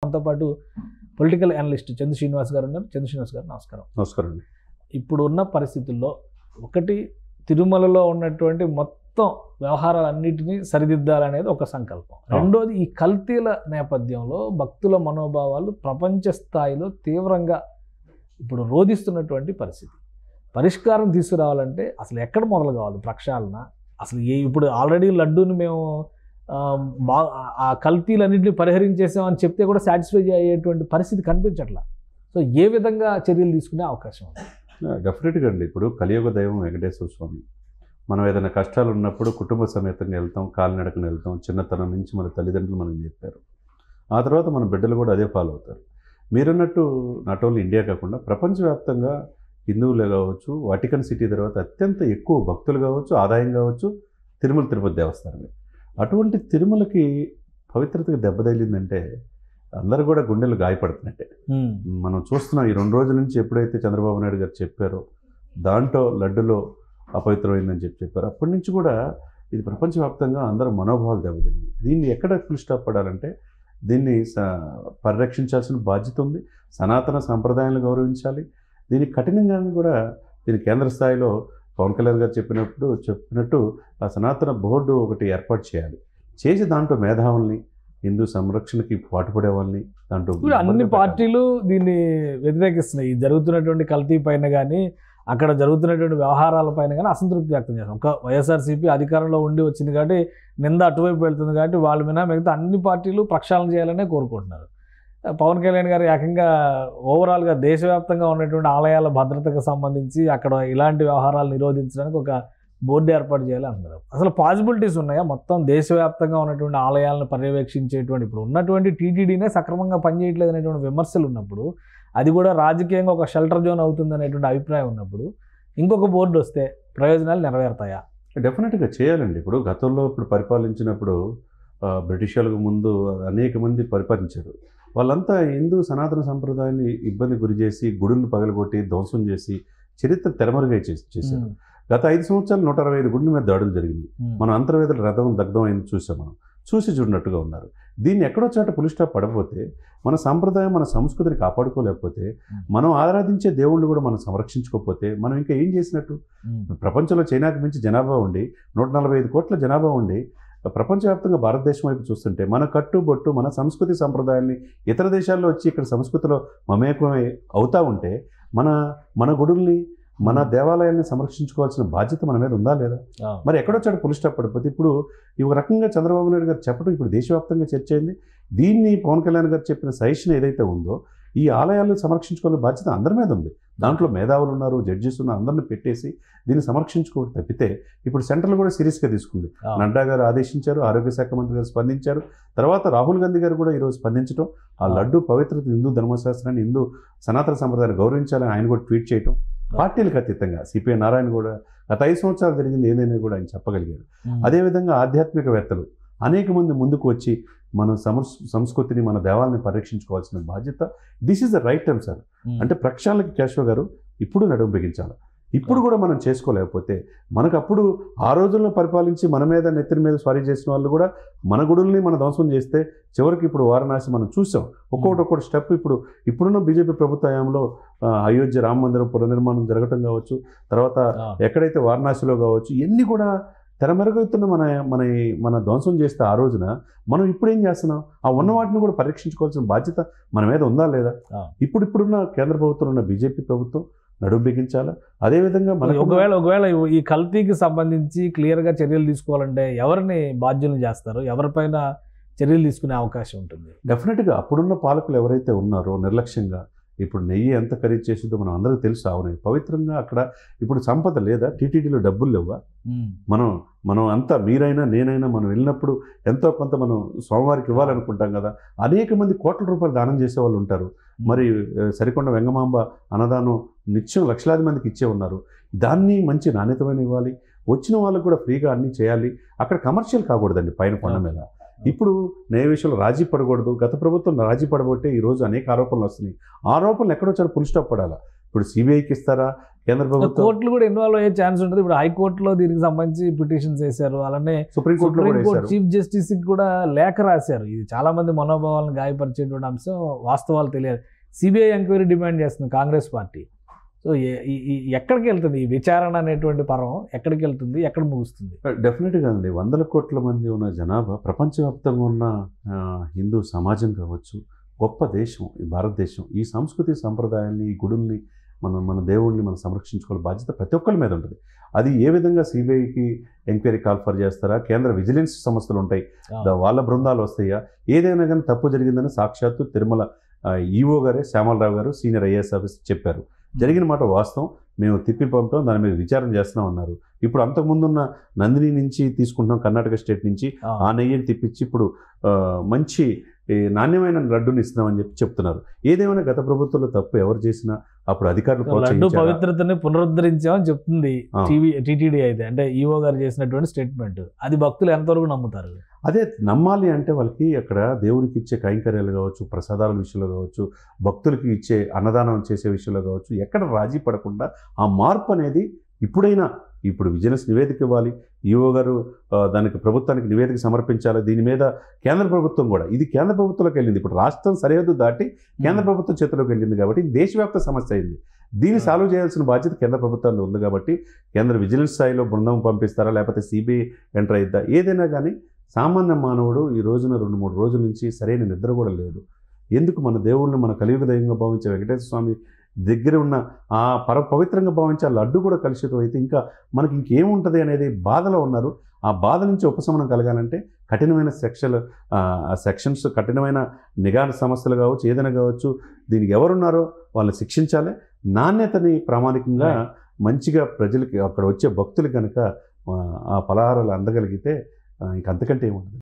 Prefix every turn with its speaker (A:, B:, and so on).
A: మనతో పాటు political analyst Chandu Srinivas గారు ఉన్నారు. చందు శ్రీనివాస్ గారు నమస్కారం.
B: నమస్కారం అండి.
A: ఇప్పుడు ఉన్న పరిస్థితుల్లో ఒకటి, తిరుమలలో ఉన్నటువంటి మొత్తం వ్యవహారాలన్నింటినీ సరిదిద్దాలనేది ఒక సంకల్పం. రెండోది, ఈ కల్తీల నేపథ్యంలో భక్తుల మనోభావాలు ప్రపంచ స్థాయిలో తీవ్రంగా ఇప్పుడు రోధిస్తున్నటువంటి పరిస్థితి. పరిష్కారం తీసుకురావాలంటే అసలు ఎక్కడ మొదలు కావాలి ప్రక్షాళన? అసలు ఇప్పుడు ఆల్రెడీ లడ్డూని మేము ఆ కల్తీలన్నింటినీ పరిహరించేసామని చెప్తే కూడా సాటిస్ఫై అయ్యేటువంటి పరిస్థితి కనిపించట్లా. సో ఏ విధంగా చర్యలు తీసుకునే అవకాశం ఉంది?
B: డెఫినెట్గా అండి. ఇప్పుడు కలియుగ దైవం వెంకటేశ్వర స్వామి. మనం ఏదైనా కష్టాలు ఉన్నప్పుడు కుటుంబ సమేతంగా వెళ్తాం, కాలినడకన వెళ్తాం. చిన్నతనం నుంచి మన తల్లిదండ్రులు మనకు నేర్పారు. ఆ తర్వాత మన బిడ్డలు కూడా అదే ఫాలో అవుతారు. మీరన్నట్టు నాట్ ఓన్లీ ఇండియా కాకుండా ప్రపంచవ్యాప్తంగా హిందువులే కావచ్చు, వాటికన్ సిటీ తర్వాత అత్యంత ఎక్కువ భక్తులు కావచ్చు, ఆదాయం కావచ్చు తిరుమల తిరుపతి దేవస్థానమే. అటువంటి తిరుమలకి పవిత్రతకు దెబ్బ తగిలిందంటే అందరూ కూడా గుండెలు గాయపడుతున్నట్టే. మనం చూస్తున్నాం ఈ 2 రోజుల నుంచి. ఎప్పుడైతే చంద్రబాబు నాయుడు గారు చెప్పారో దాంట్లో లడ్డులో అపవిత్రమైందని చెప్పారు, అప్పటి నుంచి కూడా ఇది ప్రపంచవ్యాప్తంగా అందరూ మనోభావాలు దెబ్బతింది. దీన్ని ఎక్కడ ఫుల్ స్టాప్ పడాలంటే దీన్ని పరిరక్షించాల్సిన బాధ్యత ఉంది. సనాతన సాంప్రదాయాలను గౌరవించాలి. దీనికి కఠినంగానే కూడా దీని కేంద్ర స్థాయిలో పవన్ కళ్యాణ్ గారు చెప్పినట్టు ఆ సనాతన బోర్డు ఒకటి ఏర్పాటు చేయాలి. చేసి దాంట్లో మేధావుల్ని, హిందూ సంరక్షణకి పాటుపడే వాళ్ళని దాంట్లో
A: అన్ని పార్టీలు దీన్ని వ్యతిరేకిస్తున్నాయి. జరుగుతున్నటువంటి కల్తీ పైన కానీ, అక్కడ జరుగుతున్నటువంటి వ్యవహారాల పైన కానీ అసంతృప్తి వ్యక్తం చేస్తాం. ఒక వైఎస్ఆర్సీపీ అధికారంలో ఉండి వచ్చింది కాబట్టి నింద అటువైపు వెళ్తుంది కాబట్టి వాళ్ళ మీద మిగతా అన్ని పార్టీలు ప్రక్షాళన చేయాలనే కోరుకుంటున్నారు. పవన్ కళ్యాణ్ గారు ఏకంగా ఓవరాల్గా దేశవ్యాప్తంగా ఉన్నటువంటి ఆలయాల భద్రతకు సంబంధించి అక్కడ ఇలాంటి వ్యవహారాలు నిరోధించడానికి ఒక బోర్డు ఏర్పాటు చేయాలి అంటున్నారు. అసలు పాసిబిలిటీస్ ఉన్నాయా? మొత్తం దేశవ్యాప్తంగా ఉన్నటువంటి ఆలయాలను పర్యవేక్షించేటువంటి ఇప్పుడు ఉన్నటువంటి టీటీడీనే సక్రమంగా పనిచేయట్లేదు అనేటువంటి విమర్శలు ఉన్నప్పుడు, అది కూడా రాజకీయంగా ఒక షెల్టర్ జోన్ అవుతుంది అనేటువంటి అభిప్రాయం ఉన్నప్పుడు ఇంకొక బోర్డు వస్తే ప్రయోజనాలు నెరవేరుతాయా?
B: డెఫినెట్గా చేయాలండి. ఇప్పుడు గతంలో పరిపాలించినప్పుడు బ్రిటిష్ వాళ్ళకు ముందు అనేక మంది పరిపాలించారు. వాళ్ళంతా హిందూ సనాతన సంప్రదాయాన్ని ఇబ్బంది గురి చేసి, గుడులను పగలగొట్టి ధ్వంసం చేసి చరిత్ర తెరమరుగై చేశారు. గత 5 సంవత్సరాలు 165 గుడుల మీద దాడులు జరిగింది. మనం అంతర్వేదుల రథం దగ్ధం అయింది చూసాం. మనం చూసి చూడనట్టుగా ఉన్నారు. దీన్ని ఎక్కడో చోట పులి స్టాప్ పడకపోతే, మన సంప్రదాయం మన సంస్కృతిని కాపాడుకోలేకపోతే, మనం ఆరాధించే దేవుళ్ళు కూడా మనం సంరక్షించుకోకపోతే మనం ఇంకా ఏం చేసినట్టు? ప్రపంచంలో చైనాకి మించి జనాభా ఉండి 145 కోట్ల జనాభా ఉండి ప్రపంచవ్యాప్తంగా భారతదేశం వైపు చూస్తుంటే మన కట్టుబొట్టు, మన సంస్కృతి సంప్రదాయాల్ని ఇతర దేశాల్లో వచ్చి ఇక్కడ సంస్కృతిలో మమేకమై అవుతూ ఉంటే మన గుడుల్ని, మన దేవాలయాల్ని సంరక్షించుకోవాల్సిన బాధ్యత మన మీద ఉందా లేదా? మరి ఎక్కడో చోట పులి స్టాప్ పడిపోతే ఇప్పుడు ఈ ఒక రకంగా చంద్రబాబు నాయుడు గారు చెప్పడం ఇప్పుడు దేశవ్యాప్తంగా చర్చ అయింది. దీన్ని పవన్ కళ్యాణ్ గారు చెప్పిన సజెషన్ ఏదైతే ఉందో, ఈ ఆలయాలను సంరక్షించుకోవాల్సిన బాధ్యత అందరి మీద ఉంది. దాంట్లో మేధావులు ఉన్నారు, జడ్జెస్ ఉన్నారు, అందరిని పెట్టేసి దీన్ని సంరక్షించుకోవడం తప్పితే ఇప్పుడు సెంట్రల్ కూడా సీరియస్గా తీసుకుంది. నడ్డా గారు ఆదేశించారు, ఆరోగ్య శాఖ మంత్రి గారు స్పందించారు, తర్వాత రాహుల్ గాంధీ గారు కూడా ఈరోజు స్పందించడం, ఆ లడ్డు పవిత్రత, హిందూ ధర్మశాస్త్రాన్ని, హిందూ సనాతన సంప్రదాయాన్ని గౌరవించాలని ఆయన కూడా ట్వీట్ చేయటం, పార్టీలకు అతీతంగా సిపిఐ నారాయణ కూడా గత 5 సంవత్సరాలు జరిగింది ఏదైనా కూడా ఆయన చెప్పగలిగారు. అదేవిధంగా ఆధ్యాత్మికవేత్తలు అనేక మంది ముందుకు వచ్చి మన సంస్కృతిని, మన దేవాలని పరిరక్షించుకోవాల్సిన బాధ్యత. This is the right time sir. అంటే ప్రక్షాళనకి కేశవ గారు ఇప్పుడు నడుము బిగించాలి. ఇప్పుడు కూడా మనం చేసుకోలేకపోతే మనకు అప్పుడు ఆ రోజుల్లో పరిపాలించి మన మీద నెత్తిన మీద స్వారీ చేసిన వాళ్ళు కూడా మన గుడుల్ని మన ధ్వంసం చేస్తే చివరికి ఇప్పుడు వారణాసి మనం చూసాం. ఒక్కొక్కటి స్టెప్ ఇప్పుడున్న బీజేపీ ప్రభుత్వ హయాంలో అయోధ్య రామ మందిరం పునర్నిర్మాణం జరగటం కావచ్చు, తర్వాత ఎక్కడైతే వారణాసిలో కావచ్చు, ఇవన్నీ కూడా తెరమెరుగుతున్న మన ధ్వంసం చేస్తే ఆ రోజున మనం ఇప్పుడు ఏం చేస్తున్నాం? ఆ ఉన్న వాటిని కూడా పరీక్షించుకోవాల్సిన బాధ్యత మన మీద ఉందా లేదా? ఇప్పుడున్న కేంద్ర ప్రభుత్వం ఉన్న బీజేపీ ప్రభుత్వం నడుము బిగించాలా. అదేవిధంగా మనకు
A: ఒకవేళ ఈ కల్తీకి సంబంధించి క్లియర్గా చర్యలు తీసుకోవాలంటే ఎవరిని బాధ్యులు చేస్తారు? ఎవరిపైన చర్యలు తీసుకునే అవకాశం ఉంటుంది?
B: డెఫినెట్గా అప్పుడున్న పాలకులు ఎవరైతే ఉన్నారో నిర్లక్ష్యంగా, ఇప్పుడు నెయ్యి ఎంత ఖరీదు చేసిందో మనం అందరికీ తెలుసు. అవును, పవిత్రంగా అక్కడ ఇప్పుడు సంపద లేదా? టీటీడీలో డబ్బులు లేవా? మనం అంతా, మీరైనా నేనైనా మనం వెళ్ళినప్పుడు ఎంతో కొంత మనం స్వామివారికి ఇవ్వాలనుకుంటాం కదా. అనేక మంది కోట్ల రూపాయలు దానం చేసే వాళ్ళు ఉంటారు. మరి సరికొండ వెంగమాంబ అన్నదానం నిత్యం లక్షలాది మందికి ఇచ్చే ఉన్నారు. దాన్ని మంచి నాణ్యతమైన ఇవ్వాలి. వచ్చిన వాళ్ళకు కూడా ఫ్రీగా అన్నీ చేయాలి. అక్కడ కమర్షియల్ కాకూడదండి పైన కొండ మీద. ఇప్పుడు న్యాయ విషయంలో రాజీ పడకూడదు. గత ప్రభుత్వం రాజీ పడబోతే ఈరోజు అనేక ఆరోపణలు వస్తున్నాయి. ఆరోపణలు ఎక్కడో చాలా ఫుల్ స్టాప్ పడాలి. ఇప్పుడు సిబిఐకి ఇస్తారా, కేంద్ర ప్రభుత్వం
A: కోర్టులు కూడా ఇన్వాల్వ్ అయ్యే ఛాన్స్ ఉంటుంది. ఇప్పుడు హైకోర్టులో దీనికి సంబంధించి పిటిషన్స్ వేశారు, అలానే
B: సుప్రీంకోర్టులో కూడా
A: సుప్రీంకోర్టు
B: వేశారు.
A: చీఫ్ జస్టిస్ కి కూడా లేఖ రాశారు. ఇది చాలా మంది మనోభావాలను గాయపరిచేటువంటి అంశం, వాస్తవాలు తెలియదు. సిబిఐ ఎంక్వైరీ డిమాండ్ చేస్తుంది కాంగ్రెస్ పార్టీ. సో ఎక్కడికి వెళ్తుంది ఈ విచారణ అనేటువంటి పరం, ఎక్కడికి వెళ్తుంది, ఎక్కడ ముగుస్తుంది?
B: డెఫినెట్గా అండి, 100 కోట్ల మంది ఉన్న జనాభా, ప్రపంచవ్యాప్తంగా ఉన్న హిందూ సమాజం కావచ్చు, గొప్ప దేశం ఈ భారతదేశం. ఈ సంస్కృతి సంప్రదాయాన్ని, ఈ గుడుల్ని, మన దేవుళ్ళని మనం సంరక్షించుకోవాలి బాధ్యత ప్రతి ఒక్కరి మీద ఉంటుంది. అది ఏ విధంగా సిబిఐకి ఎంక్వైరీ కాల్ఫర్ చేస్తారా, కేంద్ర విజిలెన్స్ సంస్థలు ఉంటాయి, వాళ్ళ బృందాలు వస్తాయా, ఏదైనా కానీ తప్పు జరిగిందని సాక్షాత్తు తిరుమల ఈఓ గారే, శ్యామలరావు గారు, సీనియర్ ఐఏఎస్ ఆఫీసర్ చెప్పారు. జరిగిన మాట వాస్తవం, మేము తిప్పి పంపాం, దాని మీద విచారణ చేస్తున్నాం అన్నారు. ఇప్పుడు అంతకుముందున్న నందిని నుంచి తీసుకుంటున్నాం, కర్ణాటక స్టేట్ నుంచి ఆ నెయ్యిని తిప్పించి ఇప్పుడు మంచి నాణ్యమైన లడ్డూని ఇస్తున్నామని చెప్తున్నారు. ఏదేమైనా గత ప్రభుత్వంలో తప్పు ఎవరు చేసినా అప్పుడు అధికారులు
A: లడ్డు పవిత్రతని పునరుద్ధరించామని చెప్తుంది టీటీడీ అయితే, అంటే ఈఓ గారు చేసినటువంటి స్టేట్మెంట్. అది భక్తులు ఎంతవరకు నమ్ముతారు?
B: అదే నమ్మాలి అంటే వాళ్ళకి అక్కడ దేవునికి ఇచ్చే కైంకర్యాలు కావచ్చు, ప్రసాదాల విషయంలో కావచ్చు, భక్తులకి ఇచ్చే అన్నదానం చేసే విషయంలో కావచ్చు, ఎక్కడ రాజీ పడకుండా ఆ మార్పు అనేది ఇప్పుడైనా, ఇప్పుడు విజిలెన్స్ నివేదిక ఇవ్వాలి, ఈఓ గారు దానికి ప్రభుత్వానికి నివేదిక సమర్పించాలి. దీని మీద కేంద్ర ప్రభుత్వం కూడా, ఇది కేంద్ర ప్రభుత్వంలోకి వెళ్ళింది, ఇప్పుడు రాష్ట్రం సరిహద్దు దాటి కేంద్ర ప్రభుత్వం చేతిలోకి వెళ్ళింది కాబట్టి దేశవ్యాప్త సమస్య అయింది. దీన్ని సాల్వ్ చేయాల్సిన బాధ్యత కేంద్ర ప్రభుత్వానికి ఉంది కాబట్టి కేంద్ర విజిలెన్స్ స్థాయిలో బృందం పంపిస్తారా, లేకపోతే సిబిఐ ఎంటర్ అయిద్దా, ఏదైనా కానీ సామాన్య మానవుడు ఈ రోజున 2-3 రోజుల నుంచి సరైన నిద్ర కూడా లేదు. ఎందుకు? మన దేవుళ్ళని, మన కలియుగ దైవంగా భావించే వెంకటేశ్వర స్వామి దగ్గర ఉన్న ఆ పవిత్రంగా భావించే ఆ లడ్డు కూడా కలుషితం అయితే ఇంకా మనకి ఇంకేముంటుంది అనేది బాధలో ఉన్నారు. ఆ బాధ నుంచి ఉపశమనం కలగాలంటే కఠినమైన సెక్షన్స్, కఠినమైన నిఘా సమస్యలు కావచ్చు, ఏదైనా కావచ్చు, దీనికి ఎవరున్నారో వాళ్ళని శిక్షించాలి. నాణ్యతని ప్రామాణికంగా మంచిగా ప్రజలకి, అక్కడ వచ్చే భక్తులకి కనుక ఆ పలహారాలు అందగలిగితే ఇంకంతకంటే ఏముంటుంది.